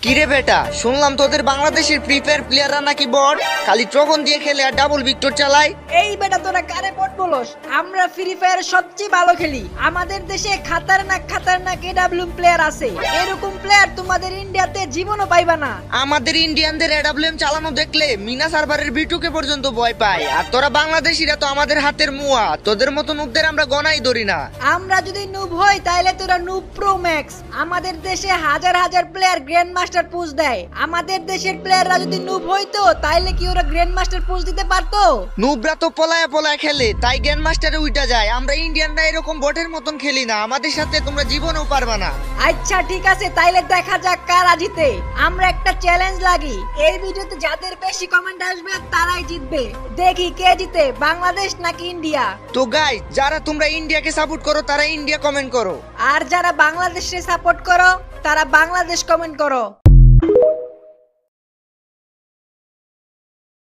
কিরে বেটা, শুনলাম তোদের বাংলাদেশের ফ্রি ফায়ার প্লেয়াররা নাকি বট, খালি ট্রগন দিয়ে খেলে আর ডাবল ভিক্টর চালায়। এই বেটা তোরা কারে বট বলস? আমরা ফ্রি ফায়ার সবচেয়ে ভালো খেলি। আমাদের দেশে খাতারনাক এডাব্লিউ প্লেয়ার আছে। এরকম প্লেয়ার তোমাদের ইন্ডিয়াতে জীবনও পাইবা না। আমাদের ইন্ডিয়ানদের এডাব্লিউএম চালানো দেখলে মিনা সার্ভারের বিটুকে পর্যন্ত ভয় পায়। আর তোরা বাংলাদেশিরা তো আমাদের হাতের মুয়া, তোদের মতো নুবদের আমরা গনাই ধরি না। আমরা যদি নুব হই তাহলে তোরা নুব প্রো ম্যাক্স। আমাদের দেশে হাজার হাজার প্লেয়ার গ্র্যান্ড মাস্টার পুশ দেয়। আমাদের দেশের প্লেয়াররা যদি নুব হইতো তাহলে কি ওরা গ্র্যান্ড মাস্টার পুশ দিতে পারতো? নুবরা তো পলায়া পলায়া খেলে, তাই গ্র্যান্ড মাস্টারে উইটা যায়। আমরা ইন্ডিয়ানরা এরকম বটের মতন খেলি না, আমাদের সাথে তোমরা জীবনেও পারবা না। আচ্ছা ঠিক আছে, তাইলে দেখা যাক কারা জিতে। আমরা একটা চ্যালেঞ্জ লাগি, এই ভিডিওতে যাদের বেশি কমেন্ট আসবে তারাই জিতবে। দেখি কে জিতে, বাংলাদেশ নাকি ইন্ডিয়া। তো গাইস, যারা তোমরা ইন্ডিয়াকে সাপোর্ট করো তারা ইন্ডিয়া কমেন্ট করো, আর যারা বাংলাদেশে সাপোর্ট করো তারা বাংলাদেশ কমেন্ট করো।